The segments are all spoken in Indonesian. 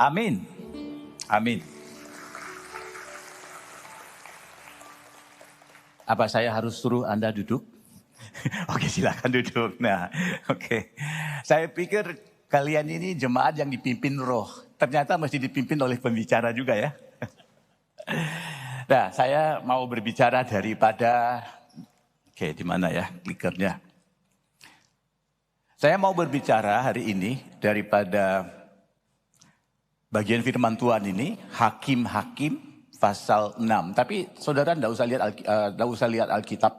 Amin. Amin. Apa saya harus suruh Anda duduk? Oke, silakan duduk. Nah, oke. Saya pikir kalian ini jemaat yang dipimpin roh. Ternyata mesti dipimpin oleh pembicara juga ya. Nah, saya mau berbicara daripada... Oke, di mana ya klikernya? Saya mau berbicara hari ini daripada bagian firman Tuhan ini, Hakim-Hakim pasal 6. Tapi saudara enggak usah lihat Alkitab.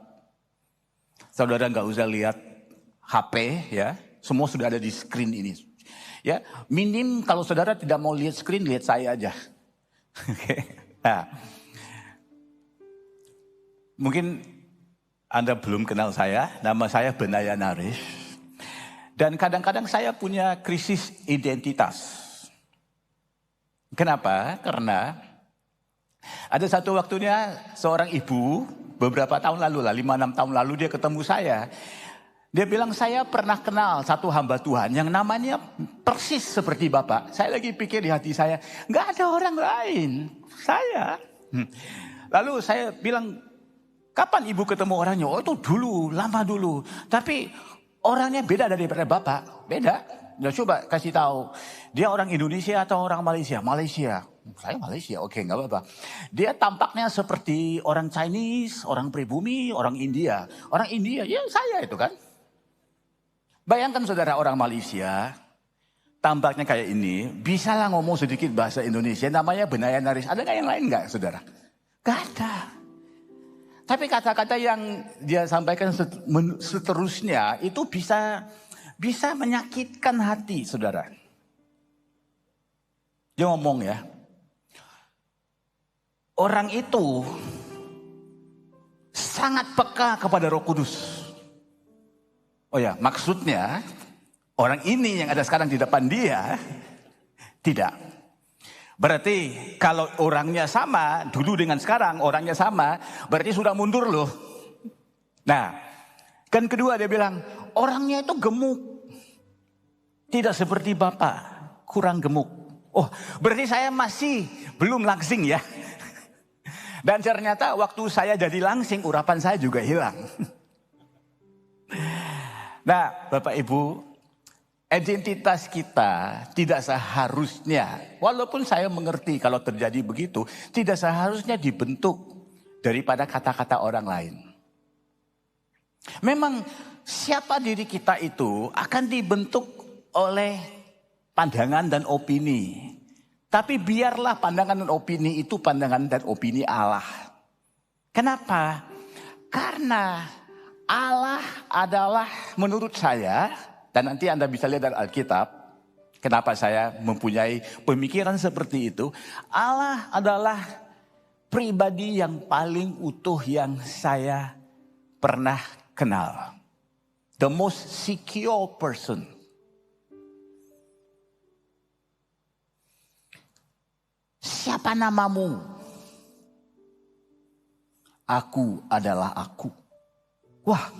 Saudara enggak usah lihat HP ya. Semua sudah ada di screen ini. Ya, minim kalau saudara tidak mau lihat screen, lihat saya aja. Oke. Nah, mungkin Anda belum kenal saya, nama saya Benaya Naris. Dan kadang-kadang saya punya krisis identitas. Kenapa? Karena ada satu waktunya seorang ibu beberapa tahun lalu lah, 5-6 tahun lalu dia ketemu saya. Dia bilang saya pernah kenal satu hamba Tuhan yang namanya persis seperti Bapak. Saya lagi pikir di hati saya, nggak ada orang lain, saya. Lalu saya bilang, kapan ibu ketemu orangnya? Oh itu dulu, lama dulu. Tapi orangnya beda daripada Bapak, beda. Ya coba kasih tahu, dia orang Indonesia atau orang Malaysia? Malaysia. Saya Malaysia, oke nggak apa-apa. Dia tampaknya seperti orang Chinese, orang pribumi, orang India. Orang India, ya saya itu kan. Bayangkan saudara orang Malaysia, tampaknya kayak ini, bisalah ngomong sedikit bahasa Indonesia, namanya Benaya Naris. Ada nggak yang lain nggak saudara? Gak ada. Tapi kata-kata yang dia sampaikan seterusnya itu bisa menyakitkan hati saudara. Dia ngomong ya, orang itu sangat peka kepada Roh Kudus. Oh ya, maksudnya orang ini yang ada sekarang di depan dia tidak. Berarti kalau orangnya sama, dulu dengan sekarang orangnya sama, berarti sudah mundur loh. Nah, kan kedua dia bilang, orangnya itu gemuk. Tidak seperti Bapak, kurang gemuk. Oh, berarti saya masih belum langsing ya. Dan ternyata waktu saya jadi langsing, urapan saya juga hilang. Nah, Bapak Ibu, identitas kita tidak seharusnya, walaupun saya mengerti kalau terjadi begitu, tidak seharusnya dibentuk daripada kata-kata orang lain. Memang siapa diri kita itu akan dibentuk oleh pandangan dan opini. Tapi biarlah pandangan dan opini itu pandangan dan opini Allah. Kenapa? Karena Allah adalah menurut saya, dan nanti Anda bisa lihat dari Alkitab, kenapa saya mempunyai pemikiran seperti itu. Allah adalah pribadi yang paling utuh yang saya pernah kenal. The most secure person. Siapa namamu? Aku adalah aku. Wah,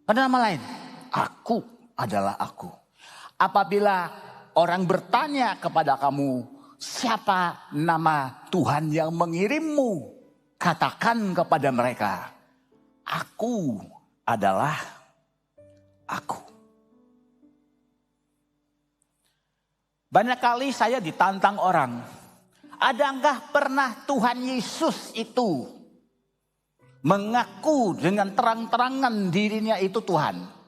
ada nama lain? Aku adalah aku. Apabila orang bertanya kepada kamu, siapa nama Tuhan yang mengirimmu? Katakan kepada mereka, aku adalah aku. Banyak kali saya ditantang orang, adakah pernah Tuhan Yesus itu mengaku dengan terang-terangan dirinya itu Tuhan?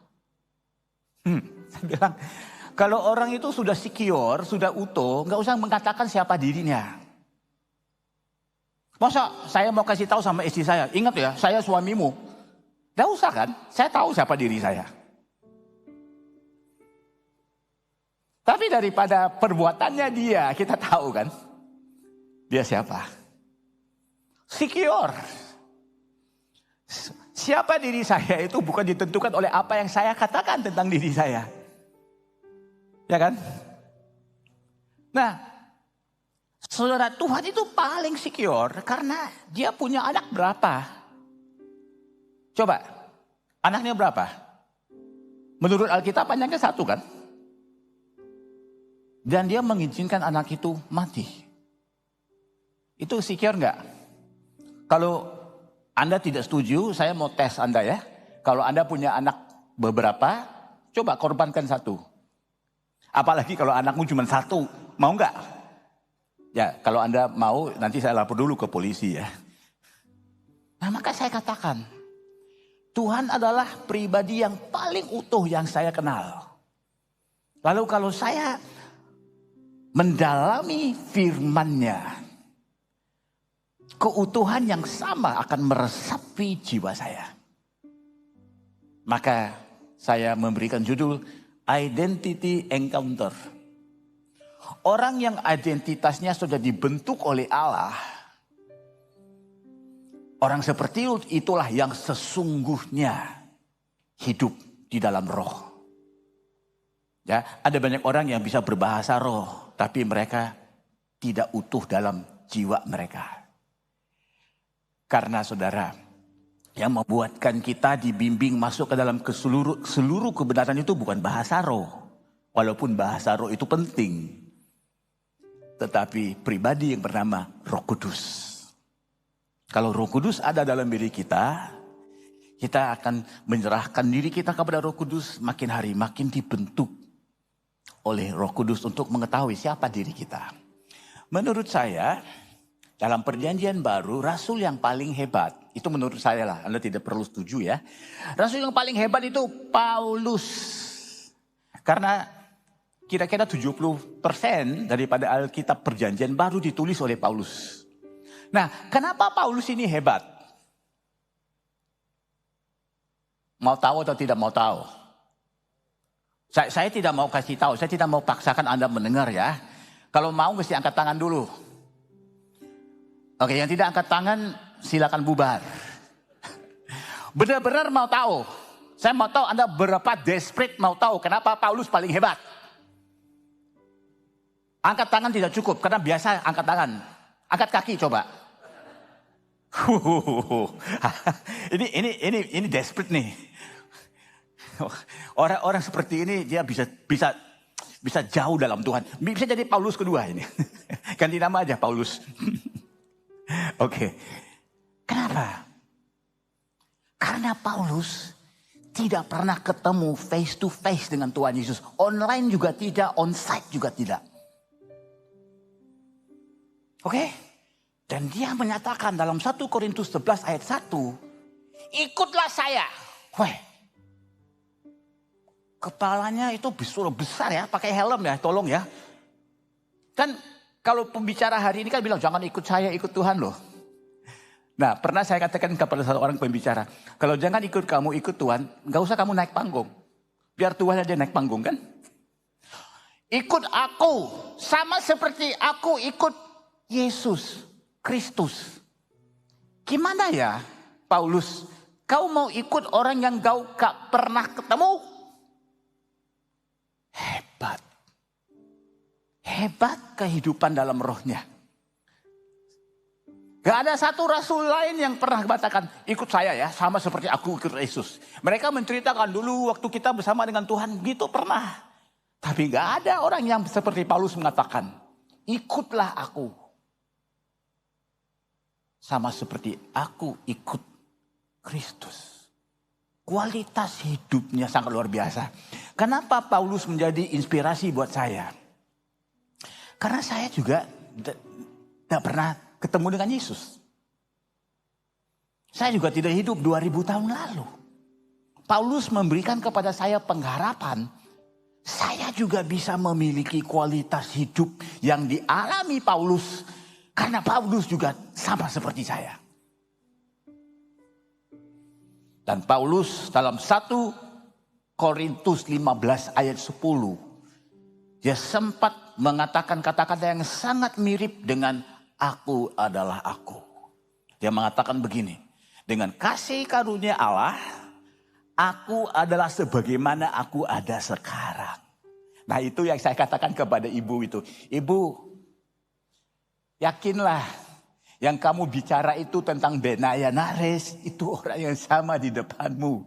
Saya bilang, kalau orang itu sudah secure, sudah utuh, nggak usah mengatakan siapa dirinya. Masa saya mau kasih tahu sama istri saya, ingat ya, saya suamimu. Nggak usah kan, saya tahu siapa diri saya. Tapi daripada perbuatannya dia, kita tahu kan, dia siapa. Secure. Siapa diri saya itu bukan ditentukan oleh apa yang saya katakan tentang diri saya. Ya kan? Nah, saudara, Tuhan itu paling secure karena dia punya anak berapa? Coba, anaknya berapa? Menurut Alkitab anaknya satu kan? Dan dia mengizinkan anak itu mati. Itu secure nggak? Kalau Anda tidak setuju, saya mau tes Anda ya. Kalau Anda punya anak beberapa, coba korbankan satu. Apalagi kalau anakmu cuma satu, mau nggak? Ya, kalau Anda mau, nanti saya lapor dulu ke polisi ya. Nah, maka saya katakan, Tuhan adalah pribadi yang paling utuh yang saya kenal. Lalu kalau saya mendalami firman-Nya, keutuhan yang sama akan meresapi jiwa saya. Maka saya memberikan judul Identity Encounter. Orang yang identitasnya sudah dibentuk oleh Allah, orang seperti itulah yang sesungguhnya hidup di dalam roh. Ya, ada banyak orang yang bisa berbahasa roh, tapi mereka tidak utuh dalam jiwa mereka. Karena saudara, yang membuatkan kita dibimbing masuk ke dalam seluruh kebenaran itu bukan bahasa roh. Walaupun bahasa roh itu penting. Tetapi pribadi yang bernama Roh Kudus. Kalau Roh Kudus ada dalam diri kita akan menyerahkan diri kita kepada Roh Kudus, makin hari makin dibentuk oleh Roh Kudus untuk mengetahui siapa diri kita. Menurut saya, dalam perjanjian baru, rasul yang paling hebat, itu menurut saya lah, Anda tidak perlu setuju ya. Rasul yang paling hebat itu Paulus. Karena kira-kira 70% daripada Alkitab perjanjian baru ditulis oleh Paulus. Nah, kenapa Paulus ini hebat? Mau tahu atau tidak mau tahu? Saya tidak mau kasih tahu, saya tidak mau paksakan Anda mendengar ya. Kalau mau mesti angkat tangan dulu. Oke, yang tidak angkat tangan silakan bubar. Benar-benar mau tahu. Saya mau tahu Anda berapa desperate mau tahu kenapa Paulus paling hebat. Angkat tangan tidak cukup karena biasa angkat tangan. Angkat kaki coba. Ini desperate nih. Orang-orang seperti ini dia bisa jauh dalam Tuhan. Bisa jadi Paulus kedua ini. Ganti nama aja Paulus. Oke. Kenapa? Karena Paulus tidak pernah ketemu face to face dengan Tuhan Yesus. Online juga tidak, on-site juga tidak. Oke? Dan dia menyatakan dalam 1 Korintus 11 ayat 1. Ikutlah saya. Weh. Kepalanya itu besar ya, pakai helm ya, tolong ya. Kan kalau pembicara hari ini kan bilang jangan ikut saya, ikut Tuhan loh. Nah, pernah saya katakan kepada satu orang pembicara, kalau jangan ikut kamu, ikut Tuhan, gak usah kamu naik panggung. Biar Tuhan aja naik panggung kan. Ikut aku, sama seperti aku ikut Yesus Kristus. Gimana ya Paulus, kau mau ikut orang yang kau gak pernah ketemu? Hebat. Hebat kehidupan dalam rohnya. Gak ada satu rasul lain yang pernah katakan, ikut saya ya, sama seperti aku ikut Yesus. Mereka menceritakan dulu waktu kita bersama dengan Tuhan, gitu pernah. Tapi gak ada orang yang seperti Paulus mengatakan, ikutlah aku. Sama seperti aku ikut Kristus. Kualitas hidupnya sangat luar biasa. Kenapa Paulus menjadi inspirasi buat saya? Karena saya juga tidak pernah ketemu dengan Yesus. Saya juga tidak hidup 2000 tahun lalu. Paulus memberikan kepada saya pengharapan. Saya juga bisa memiliki kualitas hidup yang dialami Paulus. Karena Paulus juga sama seperti saya. Dan Paulus dalam 1 Korintus 15 ayat 10. Dia sempat mengatakan kata-kata yang sangat mirip dengan aku adalah aku. Dia mengatakan begini. Dengan kasih karunia Allah, aku adalah sebagaimana aku ada sekarang. Nah itu yang saya katakan kepada ibu itu. Ibu, yakinlah. Yang kamu bicara itu tentang Benaya Nares, itu orang yang sama di depanmu.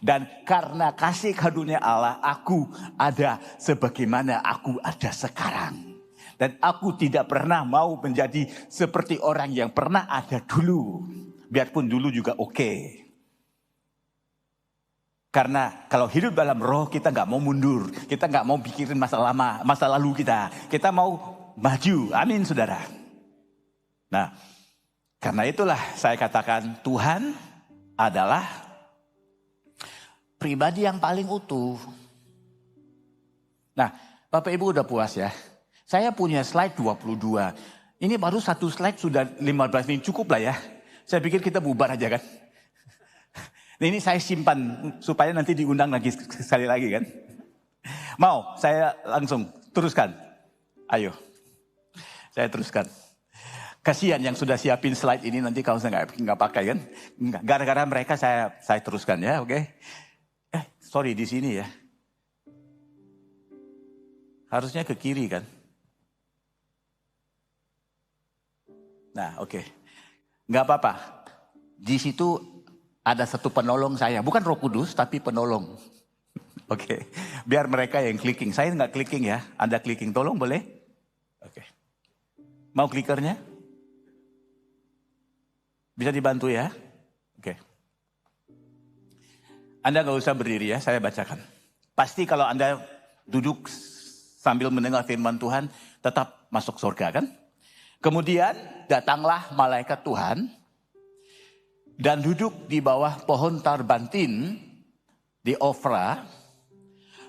Dan karena kasih karunia Allah, aku ada sebagaimana aku ada sekarang. Dan aku tidak pernah mau menjadi seperti orang yang pernah ada dulu. Biarpun dulu juga oke. Karena kalau hidup dalam roh, kita nggak mau mundur. Kita nggak mau pikirin masa lalu kita. Kita mau maju. Amin, saudara. Nah, karena itulah saya katakan Tuhan adalah pribadi yang paling utuh. Nah, Bapak Ibu udah puas ya? Saya punya slide 22. Ini baru satu slide sudah 15 menit, cukup lah ya. Saya pikir kita bubar aja kan. Ini saya simpan supaya nanti diundang lagi sekali lagi kan. Mau saya langsung teruskan? Ayo, saya teruskan. Kasihan yang sudah siapin slide ini nanti kalau saya nggak pakai kan. Gara-gara mereka saya teruskan ya, oke. Sorry di sini ya. Harusnya ke kiri kan. Nah, oke. Nggak apa-apa. Di situ ada satu penolong saya. Bukan Roh Kudus, tapi penolong. Oke. Biar mereka yang clicking. Saya nggak clicking ya. Anda clicking. Tolong boleh? Oke. Mau klikernya? Bisa dibantu ya? Oke. Anda nggak usah berdiri ya, saya bacakan. Pasti kalau Anda duduk sambil mendengar firman Tuhan, tetap masuk surga kan? Kemudian datanglah malaikat Tuhan dan duduk di bawah pohon tarbantin di Ofra.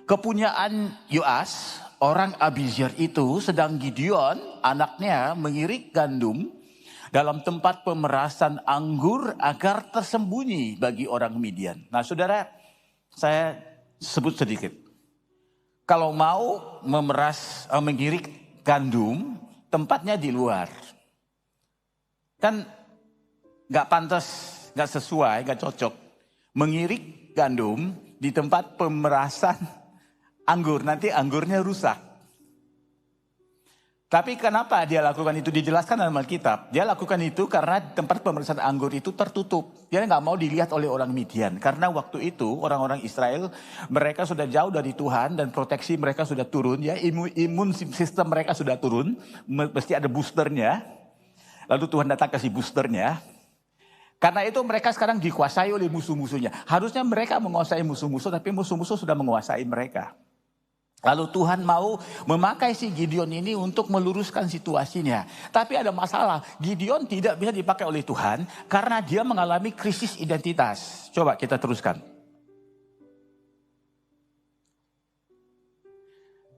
Kepunyaan Yoas, orang Abiezer itu, sedang Gideon, anaknya, mengirik gandum dalam tempat pemerasan anggur agar tersembunyi bagi orang Midian. Nah, saudara, saya sebut sedikit. Kalau mau mengirik gandum, tempatnya di luar. Kan gak pantas, gak sesuai, gak cocok. Mengirik gandum di tempat pemerasan anggur, nanti anggurnya rusak. Tapi kenapa dia lakukan itu? Dijelaskan dalam Alkitab. Dia lakukan itu karena tempat pemerasan anggur itu tertutup. Dia nggak mau dilihat oleh orang Midian. Karena waktu itu orang-orang Israel, mereka sudah jauh dari Tuhan dan proteksi mereka sudah turun. Ya, imun sistem mereka sudah turun. Mesti ada boosternya. Lalu Tuhan datang kasih boosternya. Karena itu mereka sekarang dikuasai oleh musuh-musuhnya. Harusnya mereka menguasai musuh-musuh, tapi musuh-musuh sudah menguasai mereka. Lalu Tuhan mau memakai si Gideon ini untuk meluruskan situasinya. Tapi ada masalah, Gideon tidak bisa dipakai oleh Tuhan karena dia mengalami krisis identitas. Coba kita teruskan.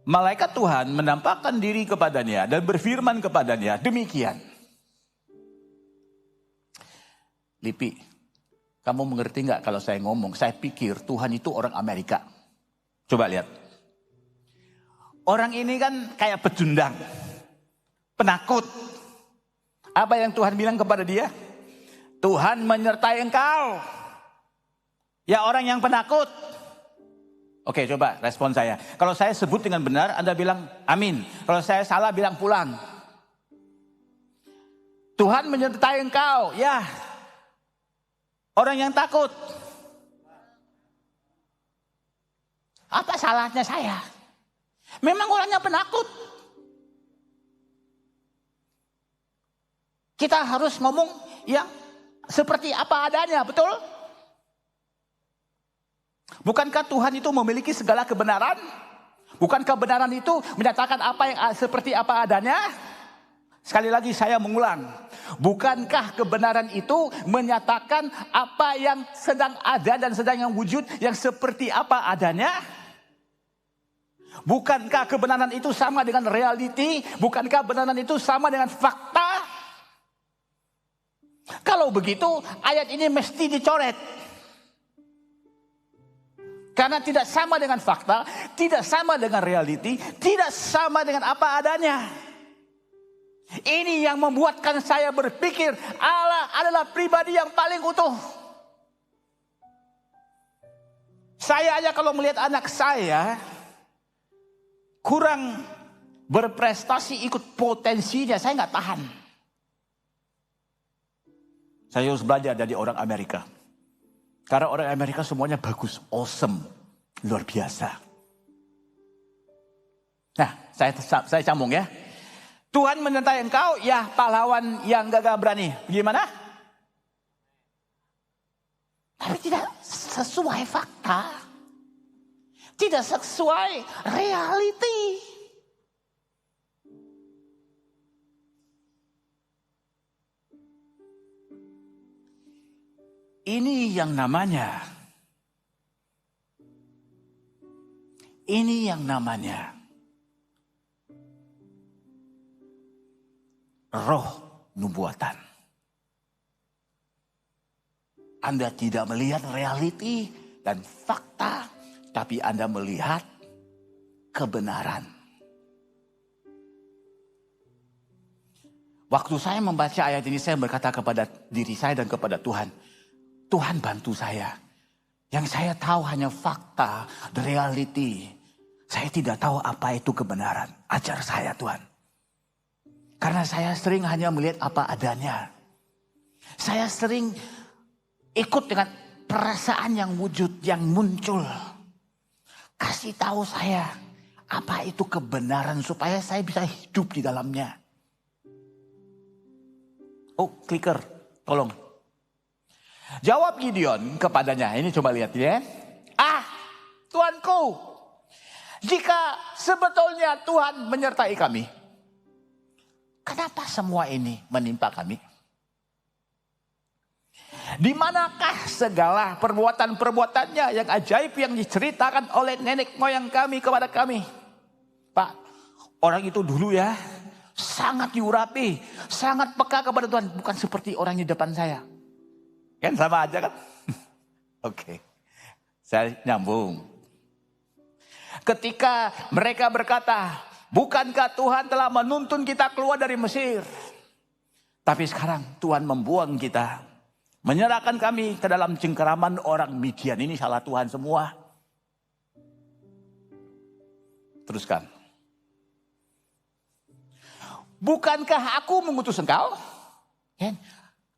Malaikat Tuhan menampakkan diri kepadanya dan berfirman kepadanya, demikian. Lipi, kamu mengerti nggak kalau saya ngomong? Saya pikir Tuhan itu orang Amerika. Coba lihat. Orang ini kan kayak pecundang, penakut. Apa yang Tuhan bilang kepada dia? Tuhan menyertai engkau, ya orang yang penakut. Oke, coba respon saya. Kalau saya sebut dengan benar, Anda bilang amin. Kalau saya salah, bilang pulang. Tuhan menyertai engkau, ya orang yang takut. Apa salahnya saya? Memang orangnya penakut. Kita harus ngomong yang seperti apa adanya, betul? Bukankah Tuhan itu memiliki segala kebenaran? Bukankah kebenaran itu menyatakan apa yang seperti apa adanya? Sekali lagi saya mengulang. Bukankah kebenaran itu menyatakan apa yang sedang ada dan sedang yang wujud yang seperti apa adanya? Bukankah kebenaran itu sama dengan reality? Bukankah kebenaran itu sama dengan fakta? Kalau begitu, ayat ini mesti dicoret. Karena tidak sama dengan fakta, tidak sama dengan reality, tidak sama dengan apa adanya. Ini yang membuatkan saya berpikir Allah adalah pribadi yang paling utuh. Saya aja kalau melihat anak saya kurang berprestasi ikut potensinya, saya nggak tahan. Saya harus belajar dari orang Amerika. Karena orang Amerika semuanya bagus, awesome, luar biasa. Nah, saya sambung ya. Tuhan menyertai engkau, ya pahlawan yang gagah berani. Gimana? Tapi tidak sesuai fakta. Tidak sesuai reality. Ini yang namanya roh nubuatan. Anda tidak melihat reality dan fakta, tapi Anda melihat kebenaran. Waktu saya membaca ayat ini, saya berkata kepada diri saya dan kepada Tuhan, Tuhan bantu saya. Yang saya tahu hanya fakta, the reality. Saya tidak tahu apa itu kebenaran. Ajar saya Tuhan. Karena saya sering hanya melihat apa adanya. Saya sering ikut dengan perasaan yang wujud, yang muncul. Kasih tahu saya apa itu kebenaran supaya saya bisa hidup di dalamnya. Oh, clicker, tolong. Jawab Gideon kepadanya. Ini coba lihat ya. Tuanku, jika sebetulnya Tuhan menyertai kami, kenapa semua ini menimpa kami? Di manakah segala perbuatan-perbuatannya yang ajaib yang diceritakan oleh nenek moyang kami kepada kami? Pak, orang itu dulu ya, sangat diurapi, sangat peka kepada Tuhan. Bukan seperti orang di depan saya. Kan sama aja kan? Oke, saya nyambung. Ketika mereka berkata, bukankah Tuhan telah menuntun kita keluar dari Mesir? Tapi sekarang Tuhan membuang kita. Menyerahkan kami ke dalam cengkeraman orang Midian. Ini salah Tuhan semua. Teruskan. Bukankah aku mengutus engkau?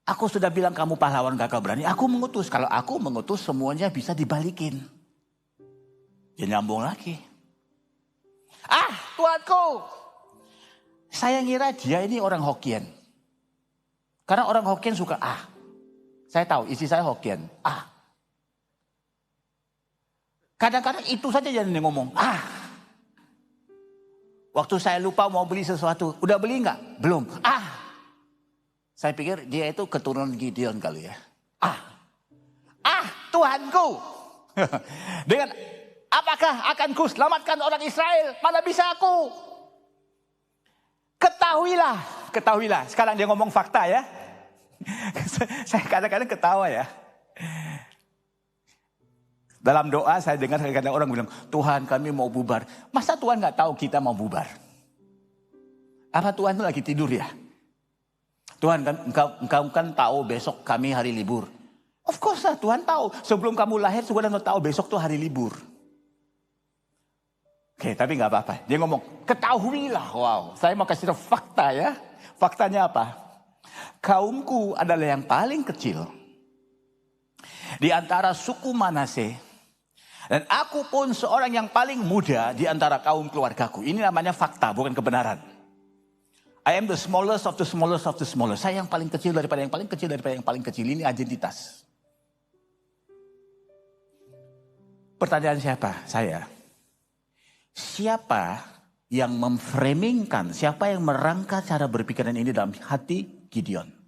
Aku sudah bilang kamu pahlawan gagah berani. Aku mengutus. Kalau aku mengutus semuanya bisa dibalikin. Dia nyambung lagi. Tuanku. Saya ngira dia ini orang Hokkien. Karena orang Hokkien suka Saya tahu isi saya Hokkien. Kadang-kadang itu saja yang dia ngomong. Waktu saya lupa mau beli sesuatu. Udah beli enggak? Belum. Saya pikir dia itu keturunan Gideon kali ya. Tuhanku. Dengan apakah akan ku selamatkan orang Israel? Mana bisa aku? Ketahuilah. Sekarang dia ngomong fakta ya. Saya kadang-kadang ketawa ya. Dalam doa saya dengar kadang-kadang orang bilang, Tuhan kami mau bubar. Masa Tuhan gak tahu kita mau bubar? Apa Tuhan itu lagi tidur ya? Tuhan kan engkau kan tahu besok kami hari libur. Of course lah Tuhan tahu. Sebelum kamu lahir Tuhan tahu besok tuh hari libur. Oke, tapi gak apa-apa. Dia ngomong, ketahuilah. Wow, saya mau kasih tahu fakta ya. Faktanya apa? Kaumku adalah yang paling kecil di antara suku Manase. Dan aku pun seorang yang paling muda di antara kaum keluargaku. Ini namanya fakta, bukan kebenaran. I am the smallest of the smallest of the smallest. Saya yang paling kecil daripada yang paling kecil daripada yang paling kecil. Ini identitas. Pertanyaan siapa? Saya. Siapa yang memframingkan, siapa yang merangka cara berpikiran ini dalam hati Gideon?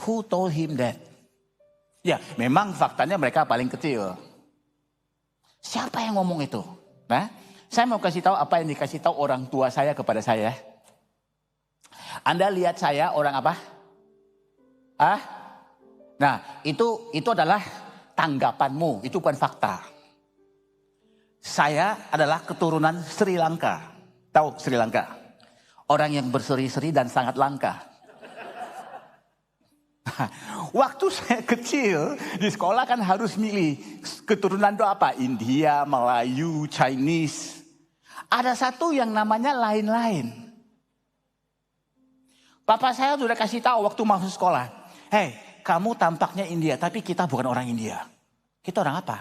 Who told him that? Ya, memang faktanya mereka paling kecil. Siapa yang ngomong itu? Nah, saya mau kasih tahu apa yang dikasih tahu orang tua saya kepada saya. Anda lihat saya orang apa? Nah, itu adalah tanggapanmu, itu bukan fakta. Saya adalah keturunan Sri Lanka. Tahu Sri Lanka? Orang yang berseri-seri dan sangat langka. Waktu saya kecil di sekolah kan harus milih keturunan itu apa? India, Melayu, Chinese. Ada satu yang namanya lain-lain. Papa saya sudah kasih tahu waktu masuk sekolah. Hey, kamu tampaknya India, tapi kita bukan orang India. Kita orang apa?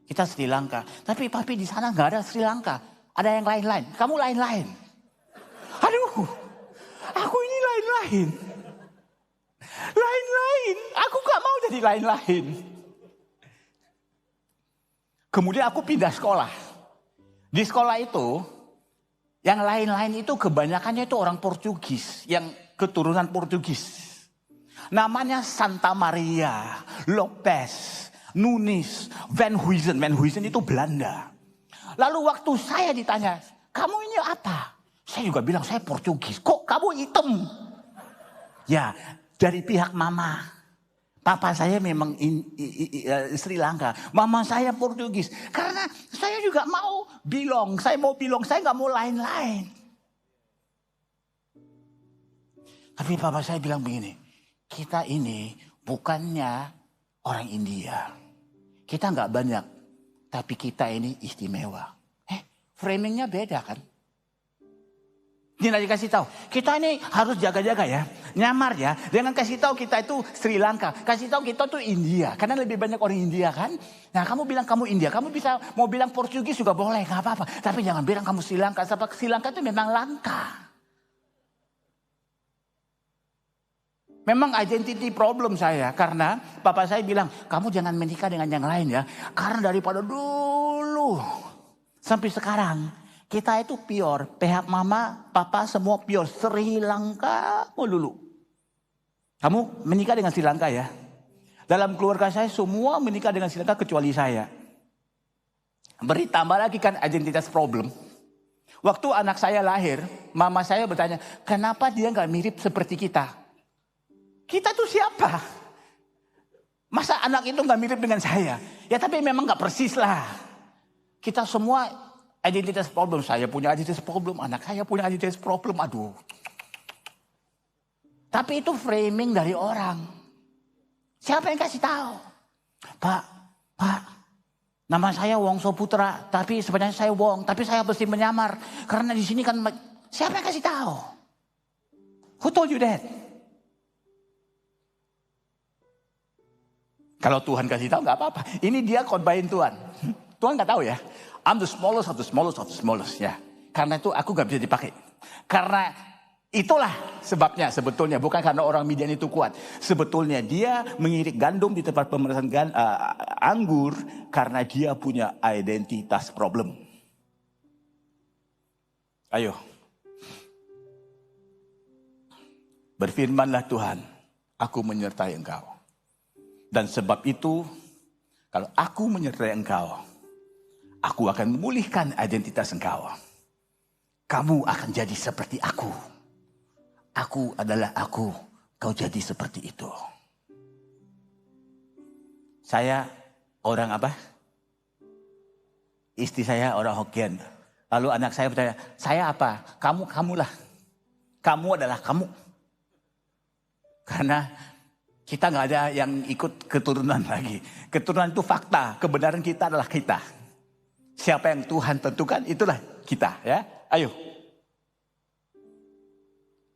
Kita Sri Lanka. Tapi papi di sana nggak ada Sri Lanka. Ada yang lain-lain. Kamu lain-lain. Aduh, aku ini lain-lain. Lain-lain. Aku gak mau jadi lain-lain. Kemudian aku pindah sekolah. Di sekolah itu, yang lain-lain itu kebanyakannya itu orang Portugis. Yang keturunan Portugis. Namanya Santa Maria, Lopez, Nunes, Van Huysen. Van Huysen itu Belanda. Lalu waktu saya ditanya, kamu ini apa? Saya juga bilang, saya Portugis. Kok kamu hitam? Ya, dari pihak mama. Papa saya memang Sri Lanka. Mama saya Portugis. Karena saya juga mau belong. Saya nggak mau lain-lain. Tapi papa saya bilang begini. Kita ini bukannya orang India. Kita nggak banyak. Tapi kita ini istimewa. Framingnya beda kan? Dia kasih tahu, kita ini harus jaga-jaga ya, nyamar ya. Jangan kasih tahu kita itu Sri Lanka, kasih tahu kita tuh India. Karena lebih banyak orang India kan. Nah kamu bilang kamu India, kamu bisa mau bilang Portugis juga boleh, nggak apa-apa. Tapi jangan bilang kamu Sri Lanka, sebab Sri Lanka itu memang langka. Memang identity problem saya, karena papa saya bilang, kamu jangan menikah dengan yang lain ya. Karena daripada dulu sampai sekarang, kita itu pure. Pihak mama, papa semua pure. Sri Lanka dulu. Kamu menikah dengan Sri Lanka ya. Dalam keluarga saya semua menikah dengan Sri Lanka kecuali saya. Beri tambah lagi kan identitas problem. Waktu anak saya lahir, mama saya bertanya, kenapa dia gak mirip seperti kita? Kita tuh siapa? Masa anak itu gak mirip dengan saya? Ya tapi memang gak persis lah. Kita semua identitas problem. Saya punya identitas problem. Anak saya punya identitas problem. Aduh. Tapi itu framing dari orang. Siapa yang kasih tahu? Pak. Nama saya Wongso Putra. Tapi sebenarnya saya Wong. Tapi saya mesti menyamar. Karena di sini kan. Siapa yang kasih tahu? Who told you that? Kalau Tuhan kasih tahu nggak apa-apa. Ini dia khotbahin Tuhan. Tuhan nggak tahu ya. I'm the smallest of the smallest of the smallest ya. Karena itu aku nggak bisa dipakai. Karena itulah sebabnya sebetulnya. Bukan karena orang Midian itu kuat. Sebetulnya dia mengirik gandum di tempat pemerasan anggur. Karena dia punya identitas problem. Ayo. Berfirmanlah Tuhan. Aku menyertai engkau. Dan sebab itu, kalau aku menyertai engkau, aku akan memulihkan identitas engkau. Kamu akan jadi seperti aku. Aku adalah aku, kau jadi seperti itu. Saya orang apa? Istri saya orang Hokkien. Lalu anak saya bertanya, saya apa? Kamulah. Kamu adalah kamu. Karena kita nggak ada yang ikut keturunan lagi. Keturunan itu fakta. Kebenaran kita adalah kita. Siapa yang Tuhan tentukan, itulah kita. Ya, ayo.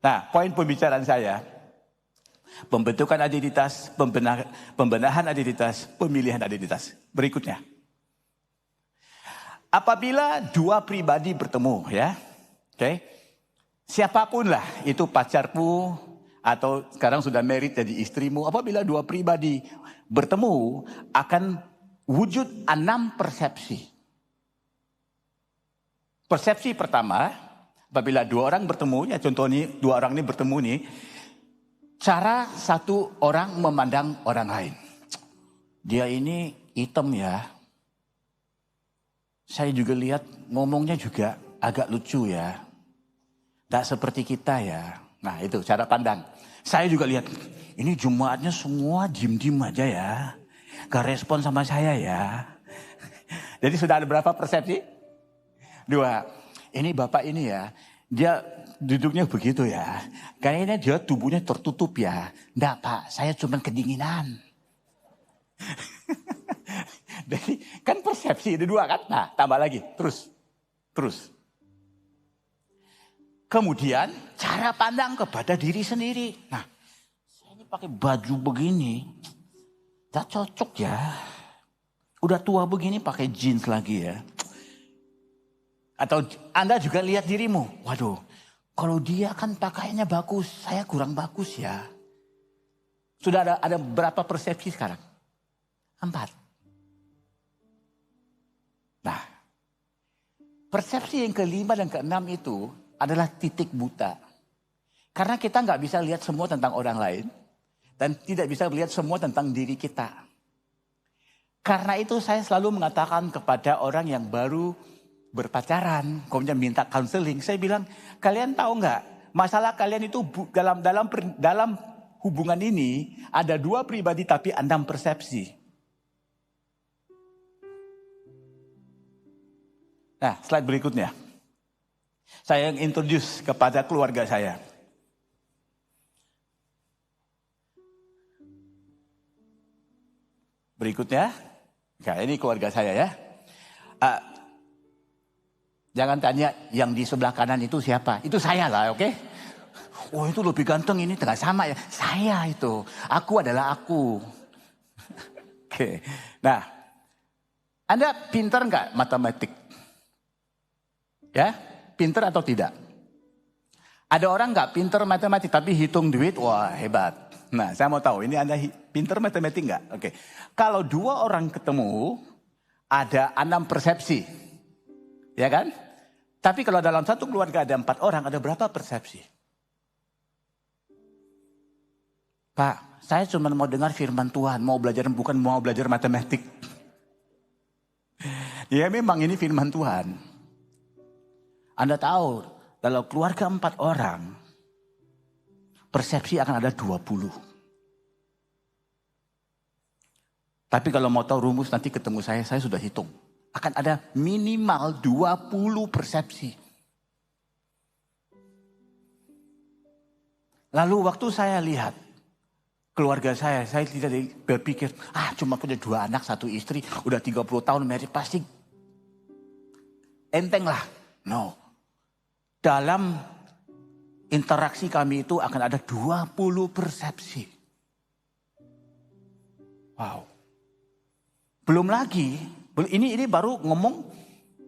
Nah, poin pembicaraan saya. Pembentukan identitas, pembenahan identitas, pemilihan identitas. Berikutnya. Apabila dua pribadi bertemu, ya. Oke. Siapapun lah, itu pacarmu, atau sekarang sudah married jadi istrimu. Apabila dua pribadi bertemu akan wujud 6 persepsi. Persepsi pertama, apabila dua orang bertemu, ya contoh nih, dua orang ini bertemu nih. Cara satu orang memandang orang lain. Dia ini hitam ya. Saya juga lihat ngomongnya juga agak lucu ya. Tidak seperti kita ya. Nah itu cara pandang. Saya juga lihat, ini jemaatnya semua diem-diem aja ya. Gak respon sama saya ya. Jadi sudah ada berapa persepsi? 2. Ini bapak ini ya, dia duduknya begitu ya. Kayaknya dia tubuhnya tertutup ya. Enggak pak, saya cuma kedinginan. Jadi kan persepsi ada 2 kan. Nah tambah lagi, terus. Kemudian cara pandang kepada diri sendiri. Nah, saya ini pakai baju begini, gak cocok ya. Udah tua begini pakai jeans lagi ya. Atau Anda juga lihat dirimu, waduh, kalau dia kan pakaiannya bagus, saya kurang bagus ya. Sudah ada berapa persepsi sekarang? 4. Nah, persepsi yang kelima dan keenam itu adalah titik buta. Karena kita nggak bisa lihat semua tentang orang lain. Dan tidak bisa melihat semua tentang diri kita. Karena itu saya selalu mengatakan kepada orang yang baru berpacaran, kemudian minta counseling. Saya bilang, kalian tahu nggak? Masalah kalian itu dalam hubungan ini ada 2 pribadi tapi 6 persepsi. Nah, slide berikutnya. Saya yang introduce kepada keluarga saya. Berikutnya, nah ini keluarga saya ya. Jangan tanya yang di sebelah kanan itu siapa. Itu saya lah, oke? Oh itu lebih ganteng ini, tidak sama ya. Saya itu, aku adalah aku. Oke, nah. Anda pinter nggak matematik? Ya, pinter atau tidak? Ada orang nggak pinter matematik tapi hitung duit, wah hebat. Nah saya mau tahu, ini Anda pinter matematik nggak? Oke, kalau 2 orang ketemu, ada 6 persepsi. Ya kan? Tapi kalau dalam satu keluarga ada 4 orang, ada berapa persepsi? Pak, saya cuma mau dengar firman Tuhan, bukan mau belajar matematik. Ya memang ini firman Tuhan. Anda tahu, dalam keluarga 4 orang, persepsi akan ada 20. Tapi kalau mau tahu rumus nanti ketemu saya sudah hitung. Akan ada minimal 20 persepsi. Lalu waktu saya lihat keluarga saya tidak berpikir, cuma punya 2 anak, 1 istri, udah 30 tahun married, pasti enteng lah. No. Dalam interaksi kami itu akan ada 20 persepsi. Wow. Belum lagi, ini baru ngomong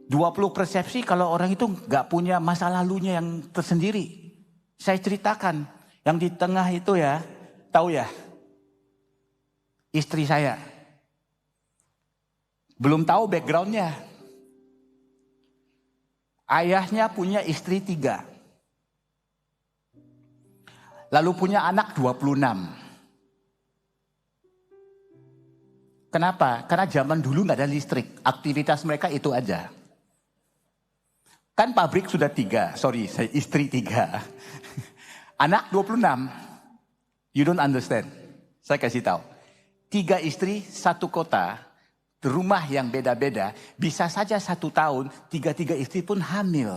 20 persepsi kalau orang itu gak punya masa lalunya yang tersendiri. Saya ceritakan, yang di tengah itu ya, tahu ya, istri saya. Belum tahu backgroundnya. Ayahnya punya istri 3. Lalu punya anak 26. Kenapa? Karena zaman dulu nggak ada listrik. Aktivitas mereka itu aja. Kan pabrik sudah 3. Saya istri 3. Anak 26. You don't understand. Saya kasih tahu. 3 istri, 1 kota. Rumah yang beda-beda. Bisa saja 1 tahun, 3 istri pun hamil.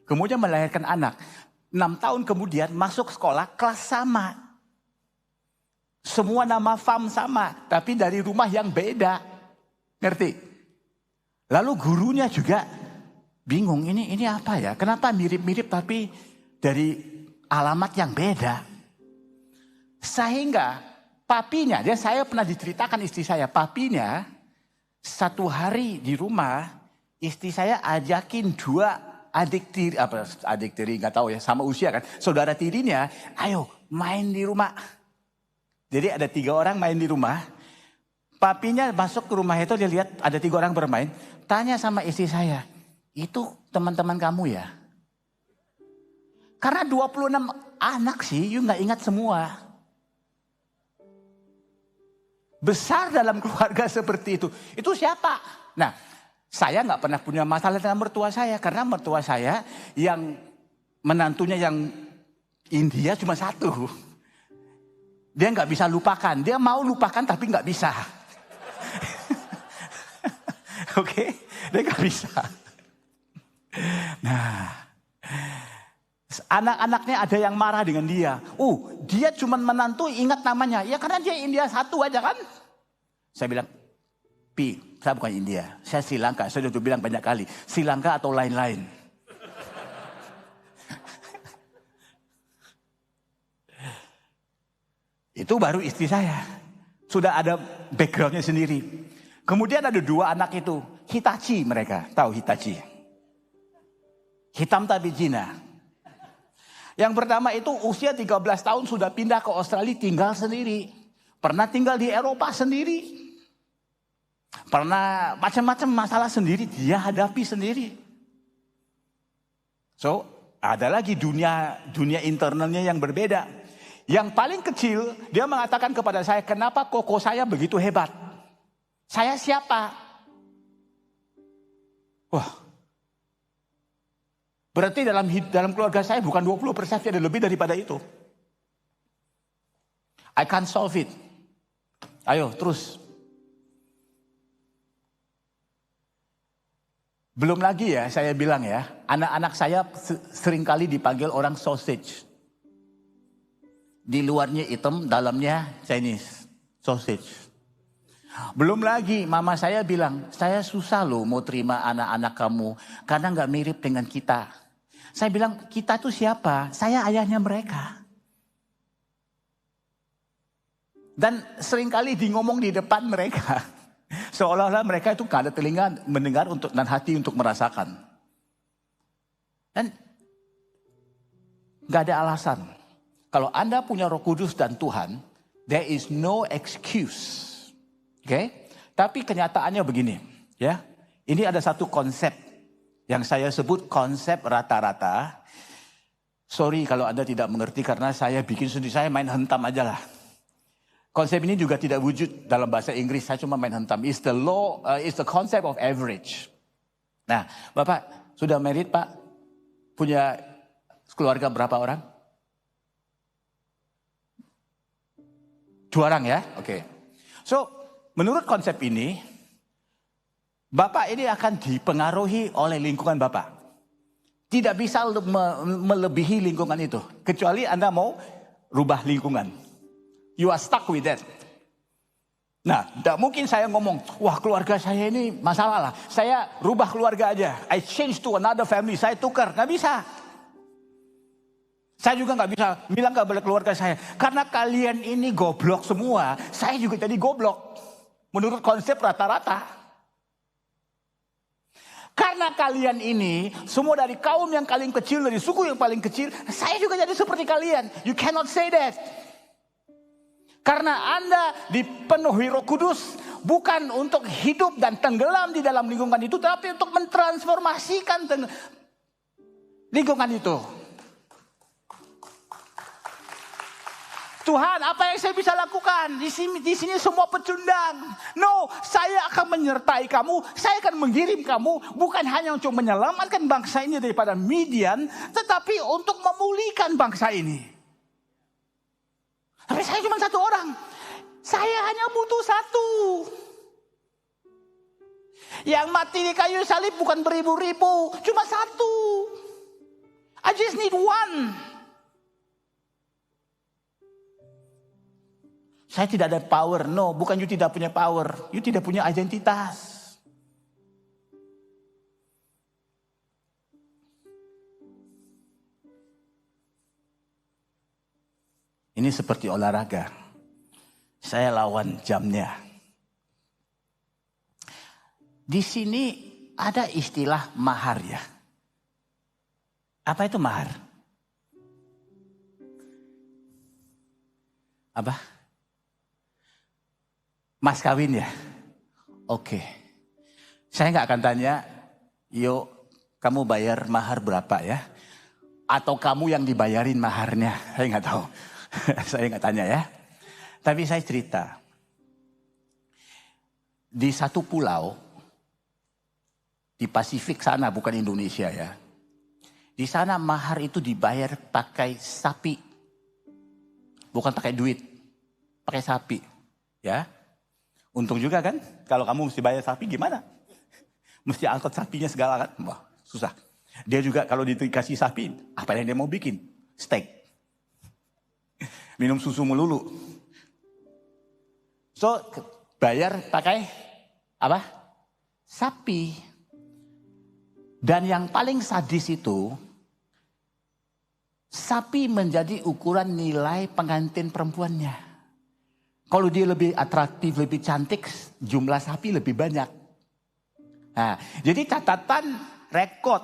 Kemudian melahirkan anak. 6 tahun kemudian masuk sekolah, kelas sama. Semua nama farm sama, tapi dari rumah yang beda. Ngerti? Lalu gurunya juga bingung, ini apa ya? Kenapa mirip-mirip tapi dari alamat yang beda? Sehingga papinya, saya pernah diceritakan istri saya, papinya 1 hari di rumah, istri saya ajakin 2 adik tiri nggak tahu ya, sama usia kan, saudara tirinya, ayo main di rumah. Jadi ada 3 orang main di rumah. Papinya masuk ke rumah itu, dia lihat ada 3 orang bermain. Tanya sama istri saya, itu teman-teman kamu ya? Karena 26 anak sih, you gak ingat semua. Besar dalam keluarga seperti itu. Itu siapa? Nah, saya gak pernah punya masalah dengan mertua saya. Karena mertua saya yang menantunya yang India cuma 1. Dia nggak bisa lupakan. Dia mau lupakan tapi nggak bisa. Oke? Dia nggak bisa. Nah. Anak-anaknya ada yang marah dengan dia. Dia cuma menantu ingat namanya. Ya karena dia India 1 aja kan. Saya bilang, saya bukan India. Saya Sri Lanka. Saya sudah bilang banyak kali. Sri Lanka atau lain-lain. Itu baru istri saya. Sudah ada backgroundnya sendiri. Kemudian ada 2 anak itu. Hitachi mereka. Tahu Hitachi? Hitam tapi Cina. Yang pertama itu usia 13 tahun sudah pindah ke Australia tinggal sendiri. Pernah tinggal di Eropa sendiri. Pernah macam-macam masalah sendiri dia hadapi sendiri. So, ada lagi dunia internalnya yang berbeda. Yang paling kecil, dia mengatakan kepada saya, kenapa koko saya begitu hebat? Saya siapa? Wah, berarti dalam keluarga saya bukan 20%, ada lebih daripada itu. I can't solve it. Ayo, terus. Belum lagi ya, saya bilang ya, anak-anak saya seringkali dipanggil orang sausage. Di luarnya hitam, dalamnya Chinese. Sausage. Belum lagi, mama saya bilang, saya susah loh mau terima anak-anak kamu, karena gak mirip dengan kita. Saya bilang, kita tuh siapa? Saya ayahnya mereka. Dan seringkali ngomong di depan mereka. Seolah-olah mereka itu gak ada telinga mendengar dan hati untuk merasakan. Dan gak ada alasan. Kalau Anda punya Roh Kudus dan Tuhan, there is no excuse. Oke? Tapi kenyataannya begini, ya. Ini ada satu konsep yang saya sebut konsep rata-rata. Sorry kalau Anda tidak mengerti karena saya bikin sendiri, saya main hentam aja lah. Konsep ini juga tidak wujud dalam bahasa Inggris, saya cuma main hentam. It's the concept of average. Nah, Bapak sudah married, Pak? Punya keluarga berapa orang? 2 orang ya? Oke. So, menurut konsep ini, Bapak ini akan dipengaruhi oleh lingkungan Bapak. Tidak bisa melebihi lingkungan itu. Kecuali Anda mau rubah lingkungan. You are stuck with that. Nah, tidak mungkin saya ngomong, wah keluarga saya ini masalah lah. Saya rubah keluarga aja. I change to another family. Saya tukar. Nggak bisa. Saya juga nggak bisa bilang nggak boleh keluarga saya. Karena kalian ini goblok semua. Saya juga jadi goblok. Menurut konsep rata-rata. Karena kalian ini semua dari kaum yang paling kecil, dari suku yang paling kecil. Saya juga jadi seperti kalian. You cannot say that. Karena Anda dipenuhi Roh Kudus bukan untuk hidup dan tenggelam di dalam lingkungan itu, tapi untuk mentransformasikan lingkungan itu. Tuhan, apa yang saya bisa lakukan? Di sini semua pecundang. No, saya akan menyertai kamu. Saya akan mengirim kamu bukan hanya untuk menyelamatkan bangsa ini daripada Midian, tetapi untuk memulihkan bangsa ini. Tapi saya cuma 1 orang. Saya hanya butuh 1. Yang mati di kayu salib bukan beribu-ribu. Cuma 1. I just need 1. Saya tidak ada power. No, bukan you tidak punya power. You tidak punya identitas. Ini seperti olahraga. Saya lawan jamnya. Di sini ada istilah mahar ya. Apa itu mahar? Apa? Mas kawin ya? Oke. Saya nggak akan tanya, yuk kamu bayar mahar berapa ya? Atau kamu yang dibayarin maharnya? Saya nggak tahu. Saya nggak tanya ya. Tapi saya cerita. Di satu pulau, di Pasifik sana, bukan Indonesia ya. Di sana mahar itu dibayar pakai sapi. Bukan pakai duit. Pakai sapi. Ya. Untung juga kan. Kalau kamu mesti bayar sapi gimana? Mesti angkut sapinya segala kan. Wah, susah. Dia juga kalau dikasih sapi, apa yang dia mau bikin? Steak. Minum susu melulu. So, bayar pakai apa? Sapi. Dan yang paling sadis itu, sapi menjadi ukuran nilai pengantin perempuannya. Kalau dia lebih atraktif, lebih cantik, jumlah sapi lebih banyak. Nah, jadi catatan rekod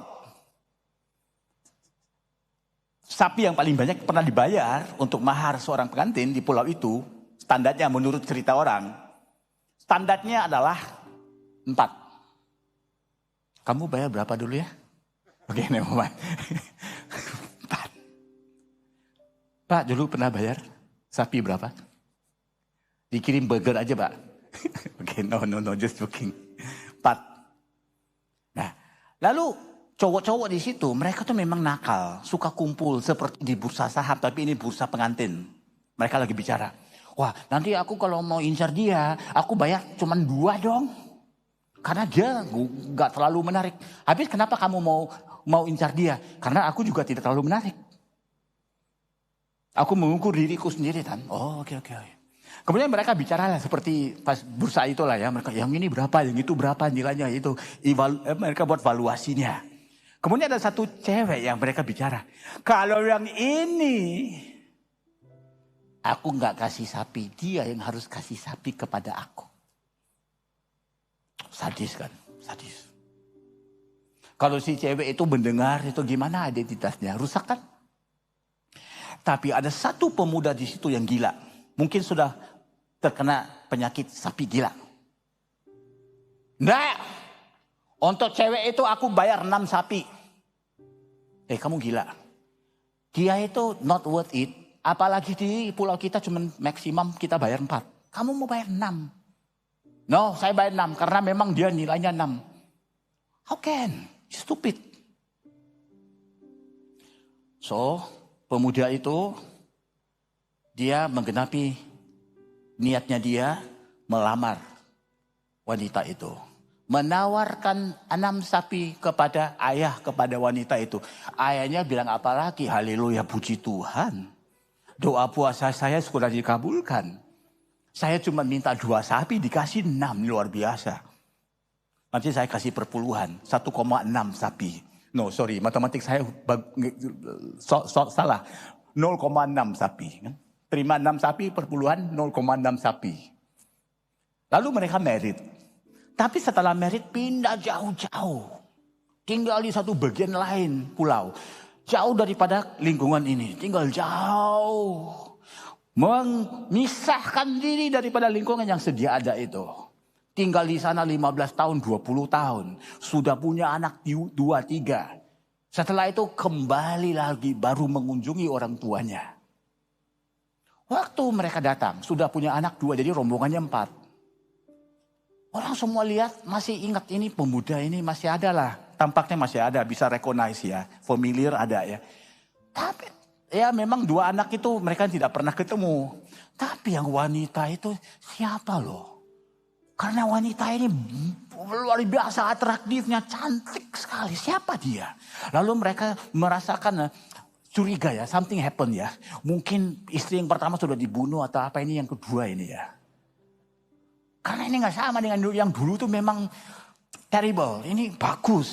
sapi yang paling banyak pernah dibayar untuk mahar seorang pengantin di pulau itu, standarnya menurut cerita orang, standarnya adalah 4. Kamu bayar berapa dulu ya? Oke, never mind. 4. Pak, dulu pernah bayar sapi berapa? Dikirim burger aja, Pak. Oke, no, just joking. 4. Nah, lalu cowok-cowok di situ, mereka tuh memang nakal, suka kumpul seperti di bursa saham, tapi ini bursa pengantin. Mereka lagi bicara, wah nanti aku kalau mau incar dia, aku bayar cuma 2 dong. Karena dia gak terlalu menarik. Habis kenapa kamu mau incar dia? Karena aku juga tidak terlalu menarik. Aku mengukur diriku sendiri kan. Oh oke. Kemudian mereka bicara lah seperti pas bursa itulah ya. Mereka yang ini berapa, yang itu berapa nilainya itu. Mereka buat valuasinya. Kemudian ada satu cewek yang mereka bicara. Kalau yang ini, aku gak kasih sapi. Dia yang harus kasih sapi kepada aku. Sadis kan, sadis. Kalau si cewek itu mendengar itu gimana identitasnya, rusak kan? Tapi ada satu pemuda di situ yang gila. Mungkin sudah terkena penyakit sapi gila. Nggak, untuk cewek itu aku bayar 6 sapi. Kamu gila. Dia itu not worth it. Apalagi di pulau kita cuma maksimum kita bayar 4. Kamu mau bayar 6. No, saya bayar 6 karena memang dia nilainya 6. How can? Stupid. So, pemuda itu dia menggenapi niatnya dia melamar wanita itu. Menawarkan 6 sapi kepada wanita itu. Ayahnya bilang apa lagi? Haleluya, puji Tuhan. Doa puasa saya sudah dikabulkan. Saya cuma minta 2 sapi dikasih 6, luar biasa. Nanti saya kasih perpuluhan, 1,6 sapi. No, sorry, matematik saya salah. 0,6 sapi. Terima 6 sapi, perpuluhan 0,6 sapi. Lalu mereka married. Tapi setelah married pindah jauh-jauh. Tinggal di satu bagian lain pulau. Jauh daripada lingkungan ini. Tinggal jauh. Memisahkan diri daripada lingkungan yang sedia ada itu. Tinggal di sana 15 tahun, 20 tahun. Sudah punya anak 2, 3. Setelah itu kembali lagi baru mengunjungi orang tuanya. Waktu mereka datang, sudah punya anak 2, jadi rombongannya 4. Orang semua lihat, masih ingat ini pemuda ini masih ada lah. Tampaknya masih ada, bisa recognize ya. Familiar ada ya. Tapi ya memang 2 anak itu mereka tidak pernah ketemu. Tapi yang wanita itu siapa loh? Karena wanita ini luar biasa atraktifnya, cantik sekali. Siapa dia? Lalu mereka merasakan curiga ya, something happen ya. Mungkin istri yang pertama sudah dibunuh atau apa, ini yang kedua ini ya. Karena ini gak sama dengan yang dulu tuh memang terrible. Ini bagus.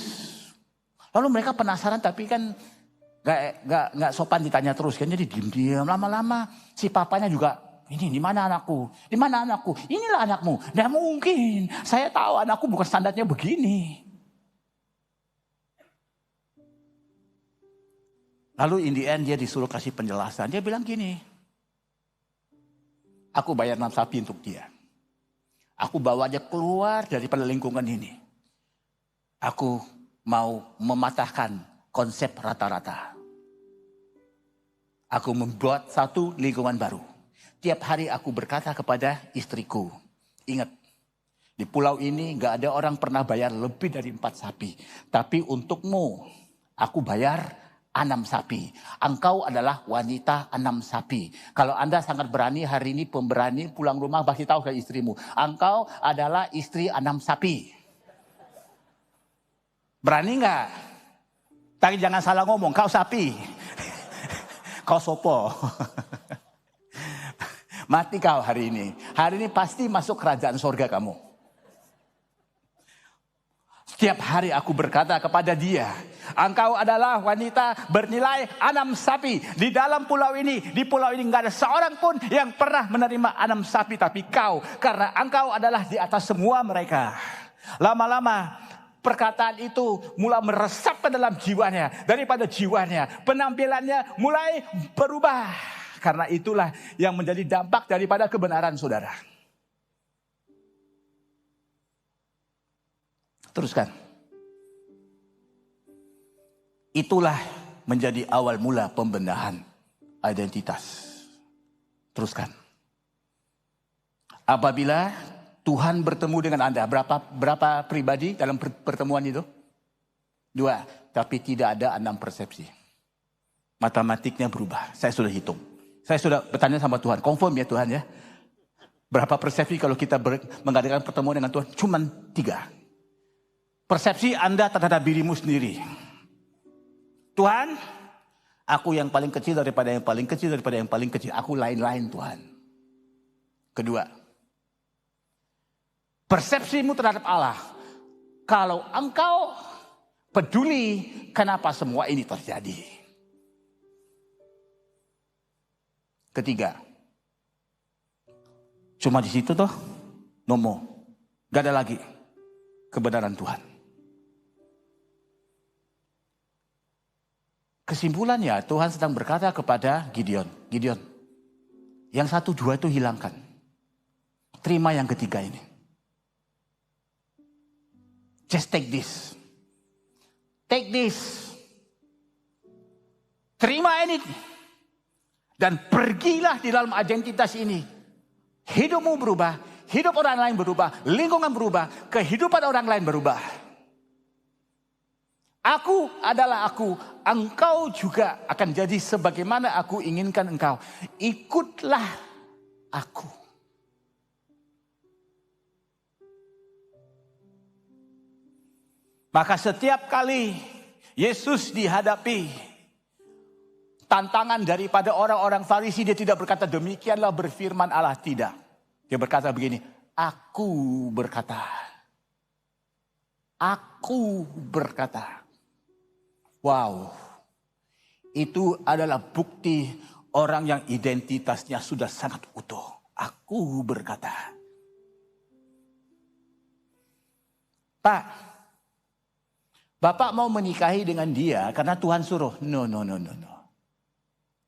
Lalu mereka penasaran tapi kan Gak sopan ditanya terus kan, jadi diam-diam. Lama-lama si papanya juga, ini di mana anakku? Di mana anakku? Inilah anakmu. Nggak mungkin. Saya tahu anakku bukan standarnya begini. Lalu in the end dia disuruh kasih penjelasan. Dia bilang gini, aku bayar 6 sapi untuk dia. Aku bawa dia keluar daripada lingkungan ini. Aku mau mematahkan konsep rata-rata. Aku membuat satu lingkungan baru. Tiap hari aku berkata kepada istriku, ingat, di pulau ini gak ada orang pernah bayar lebih dari 4 sapi. Tapi untukmu, aku bayar 6 sapi. Engkau adalah wanita 6 sapi. Kalau Anda sangat berani hari ini, pemberani, pulang rumah pasti tahu ke istrimu. Engkau adalah istri 6 sapi. Berani gak? Tapi jangan salah ngomong, kau sapi. Kau sopo. Mati kau hari ini. Hari ini pasti masuk kerajaan sorga kamu. Setiap hari aku berkata kepada dia, Engkau adalah wanita bernilai 6 sapi. Di dalam pulau ini, nggak ada seorang pun yang pernah menerima 6 sapi. Tapi kau, karena engkau adalah di atas semua mereka. Lama-lama perkataan itu mulai meresap ke dalam jiwanya. Daripada jiwanya, penampilannya mulai berubah. Karena itulah yang menjadi dampak daripada kebenaran saudara. Teruskan. Itulah menjadi awal mula pembenahan identitas. Teruskan. Apabila Tuhan bertemu dengan Anda, berapa pribadi dalam pertemuan itu? 2, tapi tidak ada 6 persepsi. Matematiknya berubah. Saya sudah hitung. Saya sudah bertanya sama Tuhan, confirm ya Tuhan ya. Berapa persepsi kalau kita mengadakan pertemuan dengan Tuhan? Cuman 3. Persepsi Anda terhadap dirimu sendiri. Tuhan, aku yang paling kecil daripada yang paling kecil daripada yang paling kecil. Aku lain-lain Tuhan. Kedua, persepsimu terhadap Allah. Kalau engkau peduli, kenapa semua ini terjadi? Ketiga, cuma di situ toh, nomo, gak ada lagi kebenaran Tuhan. Kesimpulannya Tuhan sedang berkata kepada Gideon, yang 1, 2 itu hilangkan. Terima yang ketiga ini. Just take this. Take this. Terima ini. Dan pergilah di dalam identitas ini. Hidupmu berubah, hidup orang lain berubah, lingkungan berubah, kehidupan orang lain berubah. Aku adalah aku, engkau juga akan jadi sebagaimana aku inginkan engkau. Ikutlah aku. Maka setiap kali Yesus dihadapi tantangan daripada orang-orang Farisi, dia tidak berkata demikianlah berfirman Allah, tidak. Dia berkata begini, aku berkata. Aku berkata. Wow, itu adalah bukti orang yang identitasnya sudah sangat utuh. Aku berkata. Pak, Bapak mau menikahi dengan dia karena Tuhan suruh. No.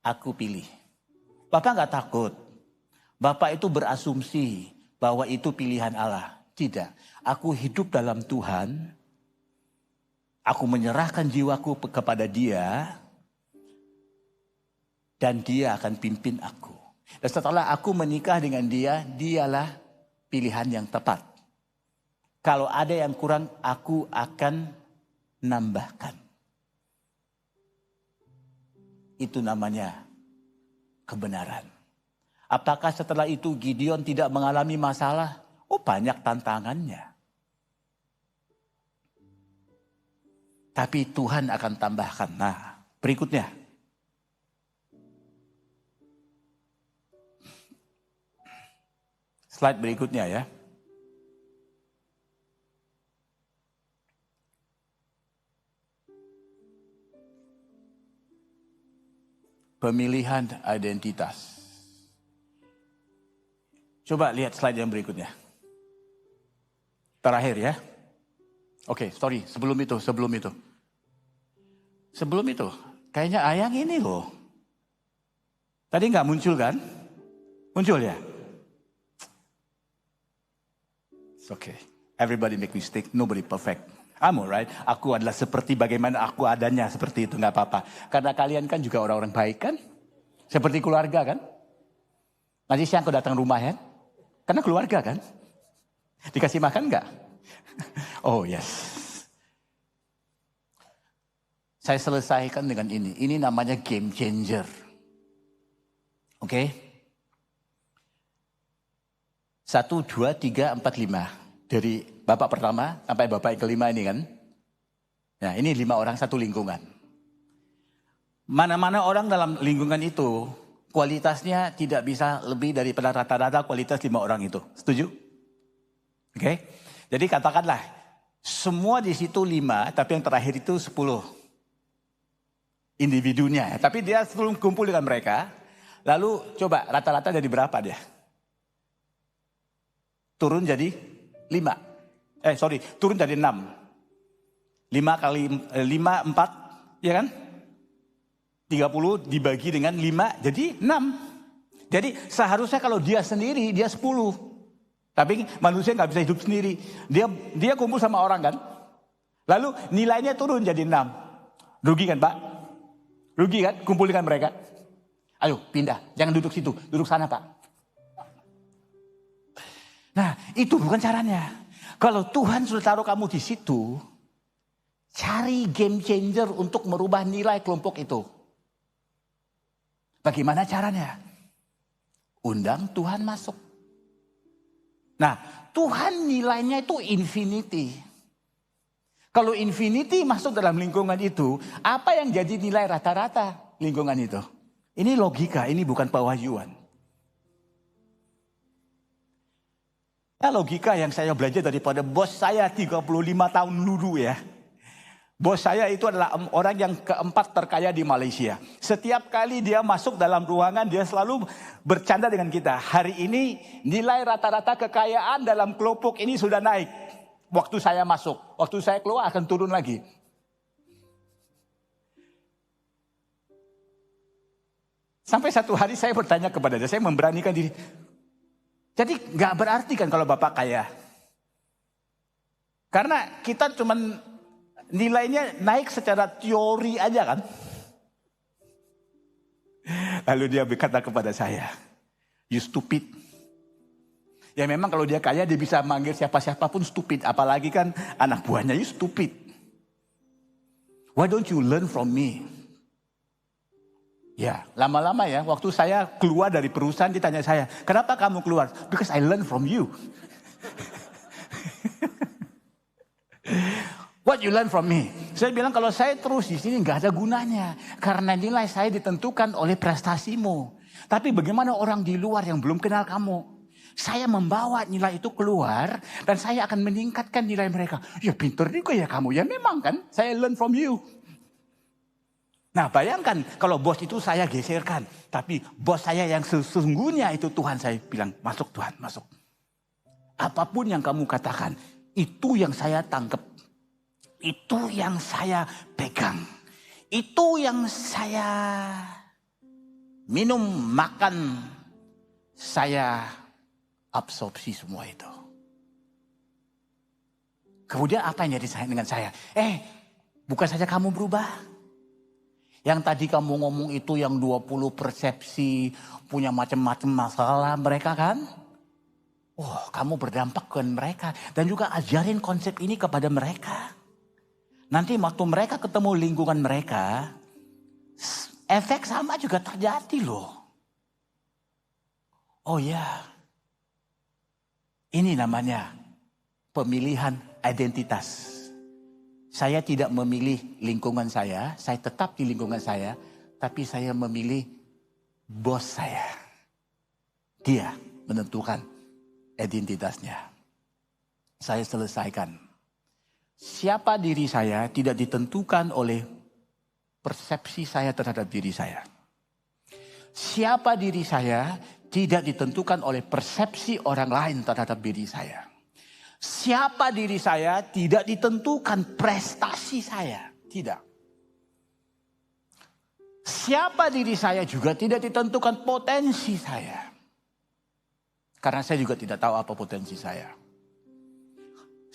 Aku pilih. Bapak gak takut. Bapak itu berasumsi bahwa itu pilihan Allah. Tidak, aku hidup dalam Tuhan. Aku menyerahkan jiwaku kepada dia. Dan dia akan pimpin aku. Dan setelah aku menikah dengan dia, dialah pilihan yang tepat. Kalau ada yang kurang, aku akan nambahkan. Itu namanya kebenaran. Apakah setelah itu Gideon tidak mengalami masalah? Oh, banyak tantangannya. Tapi Tuhan akan tambahkan. Nah, berikutnya. Slide berikutnya ya. Pemilihan identitas. Coba lihat slide yang berikutnya. Terakhir ya. Oke, sorry, sebelum itu. Sebelum itu, kayaknya yang ini loh. Tadi nggak muncul kan? Muncul ya? It's okay. Everybody make mistake, nobody perfect. I'm alright. Aku adalah seperti bagaimana aku adanya, seperti itu, nggak apa-apa. Karena kalian kan juga orang-orang baik kan? Seperti keluarga kan? Nanti siang aku datang rumah ya? Karena keluarga kan? Dikasih makan nggak? Oh yes. Saya selesaikan dengan ini. Ini namanya game changer. Oke? 1, 2, 3, 4, 5. Dari bapak pertama sampai bapak yang kelima ini kan. Nah ini 5 orang satu lingkungan. Mana-mana orang dalam lingkungan itu kualitasnya tidak bisa lebih daripada rata-rata kualitas 5 orang itu. Setuju? Oke? Jadi katakanlah semua di situ 5 tapi yang terakhir itu 10. individunya. Tapi dia sebelum kumpul dengan mereka, lalu coba rata-rata jadi berapa dia? Turun jadi 5. Turun jadi 6. 5 kali 5, 4, ya kan? 30 dibagi dengan 5 jadi 6. Jadi seharusnya kalau dia sendiri dia 10. Tapi manusia nggak bisa hidup sendiri. Dia kumpul sama orang kan. Lalu nilainya turun jadi 6. Rugi kan Pak? Rugi kan kumpul dengan mereka? Ayo pindah, jangan duduk situ, duduk sana Pak. Nah itu bukan caranya. Kalau Tuhan sudah taruh kamu di situ, cari game changer untuk merubah nilai kelompok itu. Bagaimana caranya? Undang Tuhan masuk. Nah, Tuhan nilainya itu infinity. Kalau infinity masuk dalam lingkungan itu, apa yang jadi nilai rata-rata lingkungan itu? Ini logika, ini bukan pewahyuan. Ya, logika yang saya belajar daripada bos saya 35 tahun dulu ya. Bos saya itu adalah orang yang keempat terkaya di Malaysia. Setiap kali dia masuk dalam ruangan, dia selalu bercanda dengan kita. Hari ini nilai rata-rata kekayaan dalam kelompok ini sudah naik. Waktu saya masuk, waktu saya keluar akan turun lagi. Sampai satu hari saya bertanya kepada dia, saya memberanikan diri. Jadi gak berarti kan kalau Bapak kaya. Karena kita cuman nilainya naik secara teori aja kan. Lalu dia berkata kepada saya, you stupid. Ya memang kalau dia kaya dia bisa manggil siapa-siapa pun stupid. Apalagi kan anak buahnya, you stupid. Why don't you learn from me? Ya lama-lama ya waktu saya keluar dari perusahaan ditanya saya, kenapa kamu keluar? Because I learn from you. What you learn from me? Saya bilang kalau saya terus di sini nggak ada gunanya. Karena nilai saya ditentukan oleh prestasimu. Tapi bagaimana orang di luar yang belum kenal kamu? Saya membawa nilai itu keluar dan saya akan meningkatkan nilai mereka. Ya pintar juga ya kamu. Ya memang kan saya learn from you. Nah bayangkan kalau bos itu saya geserkan. Tapi bos saya yang sesungguhnya itu Tuhan, saya bilang masuk Tuhan masuk. Apapun yang kamu katakan itu yang saya tangkap. Itu yang saya pegang. Itu yang saya minum, makan. Saya absorpsi semua itu. Kemudian apa yang jadi dengan saya? Bukan saja kamu berubah. Yang tadi kamu ngomong itu yang 20 persepsi. Punya macam-macam masalah mereka kan. Kamu berdampak ke mereka. Dan juga ajarin konsep ini kepada mereka. Nanti waktu mereka ketemu lingkungan mereka, efek sama juga terjadi loh. Oh ya, ini namanya pemilihan identitas. Saya tidak memilih lingkungan saya tetap di lingkungan saya, tapi saya memilih bos saya. Dia menentukan identitasnya. Saya selesaikan. Siapa diri saya tidak ditentukan oleh persepsi saya terhadap diri saya. Siapa diri saya tidak ditentukan oleh persepsi orang lain terhadap diri saya. Siapa diri saya tidak ditentukan prestasi saya. Tidak. Siapa diri saya juga tidak ditentukan potensi saya. Karena saya juga tidak tahu apa potensi saya.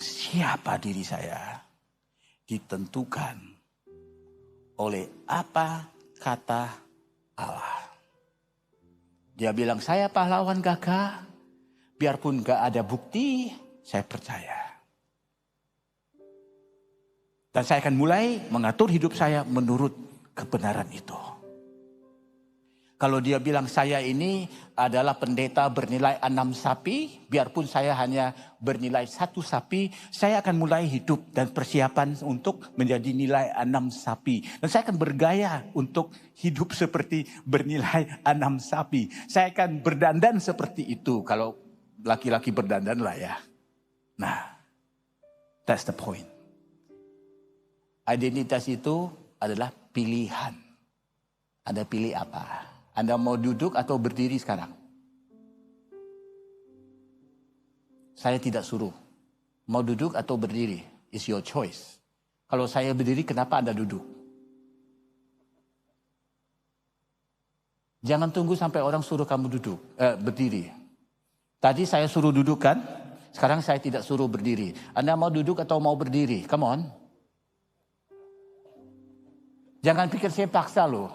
Siapa diri saya ditentukan oleh apa kata Allah. Dia bilang saya pahlawan gagah, biarpun gak ada bukti, saya percaya. Dan saya akan mulai mengatur hidup saya menurut kebenaran itu. Kalau dia bilang saya ini adalah pendeta bernilai 6 sapi, biarpun saya hanya bernilai 1 sapi, saya akan mulai hidup dan persiapan untuk menjadi nilai 6 sapi. Dan saya akan bergaya untuk hidup seperti bernilai 6 sapi. Saya akan berdandan seperti itu, kalau laki-laki berdandan lah ya. Nah, that's the point. Identitas itu adalah pilihan. Anda pilih apa? Anda mau duduk atau berdiri sekarang? Saya tidak suruh. Mau duduk atau berdiri? It's your choice. Kalau saya berdiri, kenapa Anda duduk? Jangan tunggu sampai orang suruh kamu duduk, berdiri. Tadi saya suruh duduk kan? Sekarang saya tidak suruh berdiri. Anda mau duduk atau mau berdiri? Come on. Jangan pikir saya paksa loh.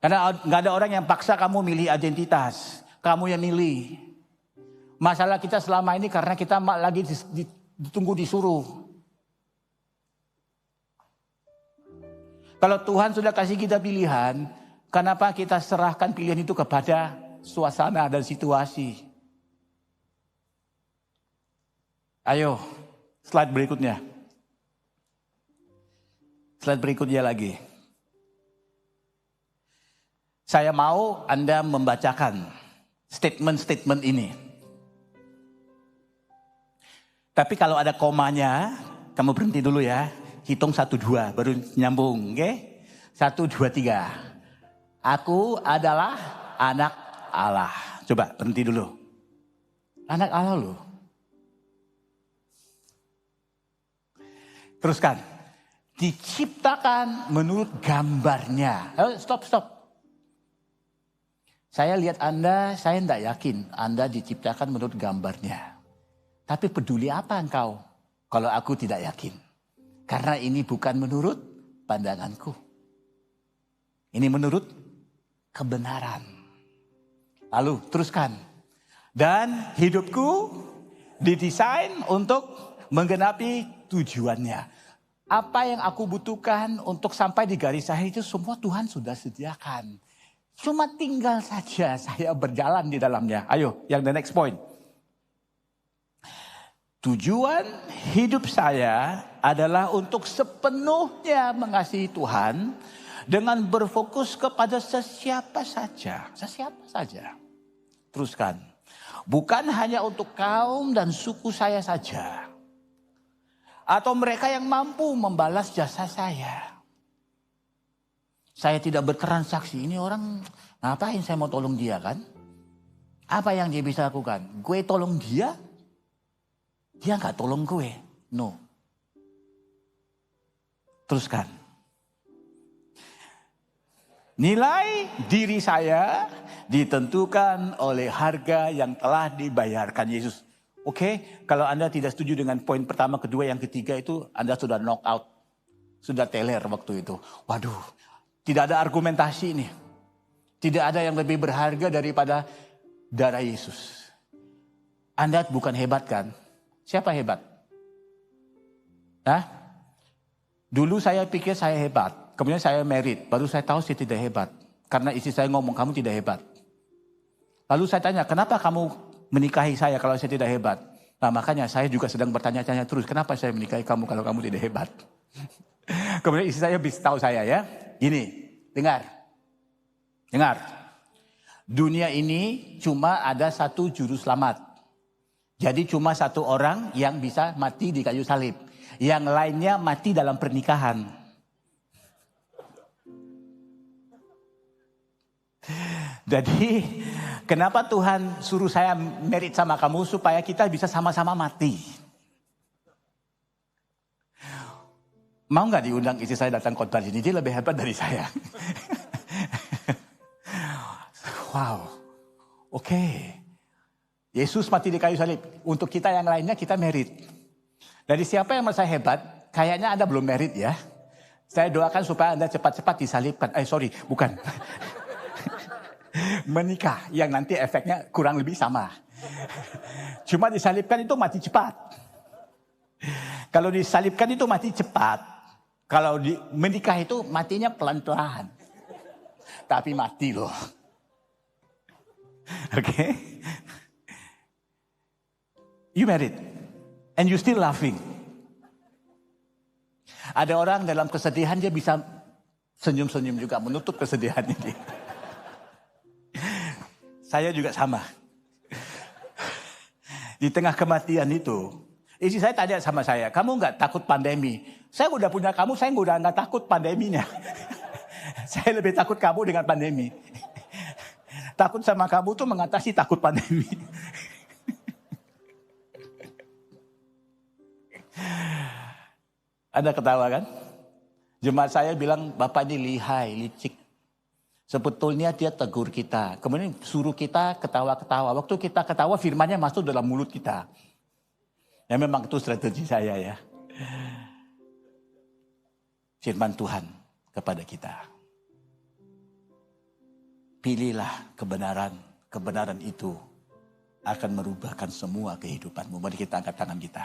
Karena nggak ada orang yang paksa kamu milih identitas. Kamu yang milih. Masalah kita selama ini karena kita lagi ditunggu disuruh. Kalau Tuhan sudah kasih kita pilihan, kenapa kita serahkan pilihan itu kepada suasana dan situasi? Ayo, slide berikutnya. Slide berikutnya lagi. Saya mau Anda membacakan statement-statement ini. Tapi kalau ada komanya, kamu berhenti dulu ya. Hitung 1, 2, baru nyambung. Oke? 1, 2, 3. Aku adalah anak Allah. Coba berhenti dulu. Anak Allah loh. Teruskan. Diciptakan menurut gambarnya. Stop. Saya lihat Anda, saya tidak yakin Anda diciptakan menurut gambarnya. Tapi peduli apa engkau kalau aku tidak yakin? Karena ini bukan menurut pandanganku. Ini menurut kebenaran. Lalu teruskan. Dan hidupku didesain untuk menggenapi tujuannya. Apa yang aku butuhkan untuk sampai di garis akhir itu semua Tuhan sudah sediakan. Cuma tinggal saja saya berjalan di dalamnya. Ayo, yang the next point. Tujuan hidup saya adalah untuk sepenuhnya mengasihi Tuhan dengan berfokus kepada sesiapa saja. Sesiapa saja. Teruskan. Bukan hanya untuk kaum dan suku saya saja. Atau mereka yang mampu membalas jasa saya. Saya tidak bertransaksi. Ini orang ngapain saya mau tolong dia kan? Apa yang dia bisa lakukan? Gue tolong dia? Dia gak tolong gue. No. Teruskan. Nilai diri saya ditentukan oleh harga yang telah dibayarkan Yesus. Oke, kalau Anda tidak setuju dengan poin pertama, kedua, yang ketiga itu Anda sudah knock out. Sudah teler waktu itu. Waduh, tidak ada argumentasi ini. Tidak ada yang lebih berharga daripada darah Yesus. Anda bukan hebat kan? Siapa hebat? Hah? Dulu saya pikir saya hebat. Kemudian saya married. Baru saya tahu saya tidak hebat. Karena istri saya ngomong, kamu tidak hebat. Lalu saya tanya, kenapa kamu menikahi saya kalau saya tidak hebat? Nah makanya saya juga sedang bertanya-tanya terus. Kenapa saya menikahi kamu kalau kamu tidak hebat? Kemudian istri saya bisa tahu saya ya. Gini, dengar. Dunia ini cuma ada satu juru selamat. Jadi cuma satu orang yang bisa mati di kayu salib. Yang lainnya mati dalam pernikahan. Jadi kenapa Tuhan suruh saya merit sama kamu? Supaya kita bisa sama-sama mati. Mau gak diundang istri saya datang khotbah sini? Dia lebih hebat dari saya. Wow. Oke. Yesus mati di kayu salib. Untuk kita yang lainnya kita merit. Dari siapa yang merasa hebat? Kayaknya Anda belum merit ya. Saya doakan supaya Anda cepat-cepat disalibkan. Bukan. Menikah yang nanti efeknya kurang lebih sama. Cuma disalibkan itu mati cepat. Kalau disalibkan itu mati cepat. Kalau menikah itu matinya pelan-pelan. Tapi mati loh. Oke. You married. And you still laughing. Ada orang dalam kesedihan dia bisa senyum-senyum juga. Menutup kesedihannya dia. Saya juga sama. Di tengah kematian itu, istri saya tanya sama saya, kamu gak takut pandemi? Saya udah punya kamu, saya udah gak takut pandeminya. Saya lebih takut kamu dengan pandemi. Takut sama kamu tuh mengatasi takut pandemi. Anda ketawa kan? Jemaat saya bilang, Bapak ini lihai, licik. Sebetulnya dia tegur kita. Kemudian suruh kita ketawa-ketawa. Waktu kita ketawa, firmannya masuk dalam mulut kita. Ya memang itu strategi saya ya. Firman Tuhan kepada kita. Pilihlah kebenaran. Kebenaran itu akan merubahkan semua kehidupanmu. Mari kita angkat tangan kita.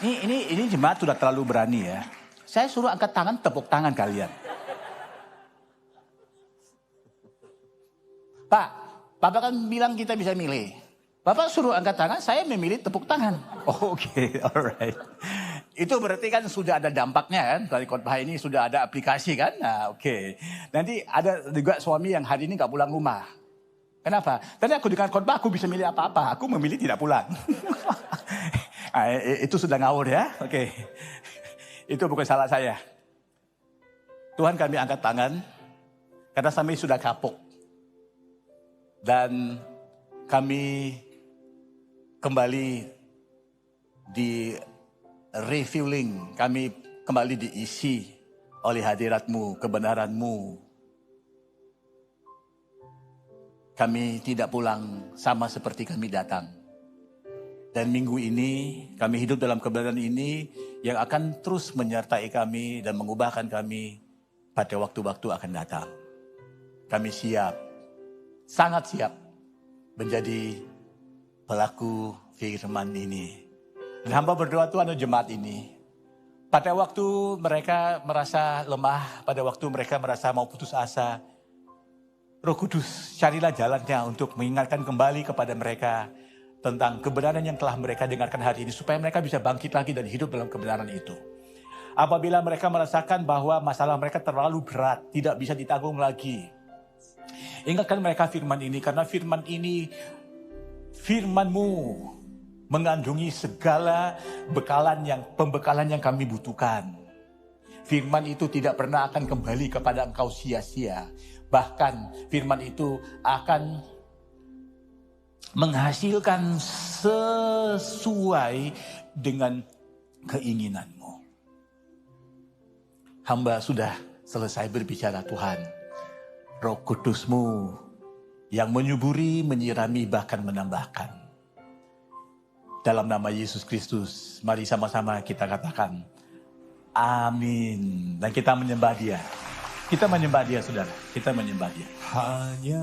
Ini jemaat sudah terlalu berani ya. Saya suruh angkat tangan, tepuk tangan kalian. Pak, Bapak kan bilang kita bisa milih. Bapak suruh angkat tangan, saya memilih tepuk tangan. Oh, Oke, alright. Itu berarti kan sudah ada dampaknya kan. Dari khotbah ini sudah ada aplikasi kan. Nah, oke. Nanti ada juga suami yang hari ini gak pulang rumah. Kenapa? Tadi aku dengan khotbah aku bisa milih apa-apa. Aku memilih tidak pulang. Nah, itu sudah ngawur ya. Oke. Itu bukan salah saya. Tuhan kami angkat tangan. Karena kami sudah kapok. Dan kami kembali di refueling. Kami kembali diisi oleh hadirat-Mu, kebenaran-Mu. Kami tidak pulang sama seperti kami datang. Dan minggu ini kami hidup dalam kebenaran ini yang akan terus menyertai kami dan mengubahkan kami pada waktu-waktu akan datang. Kami siap, sangat siap menjadi pelaku firman ini. Dan hamba berdoa Tuhan jemaat ini. Pada waktu mereka merasa lemah, pada waktu mereka merasa mau putus asa, Roh Kudus carilah jalannya untuk mengingatkan kembali kepada mereka tentang kebenaran yang telah mereka dengarkan hari ini. Supaya mereka bisa bangkit lagi dan hidup dalam kebenaran itu. Apabila mereka merasakan bahwa masalah mereka terlalu berat, tidak bisa ditanggung lagi. Ingatkan mereka firman ini, karena firman ini, firman-Mu mengandungi segala pembekalan yang kami butuhkan. Firman itu tidak pernah akan kembali kepada Engkau sia-sia. Bahkan firman itu akan menghasilkan sesuai dengan keinginan-Mu. Hamba sudah selesai berbicara Tuhan. Roh Kudus-Mu yang menyuburi, menyirami, bahkan menambahkan. Dalam nama Yesus Kristus, mari sama-sama kita katakan, amin. Dan kita menyembah Dia. Kita menyembah Dia, saudara. Kita menyembah Dia. Hanya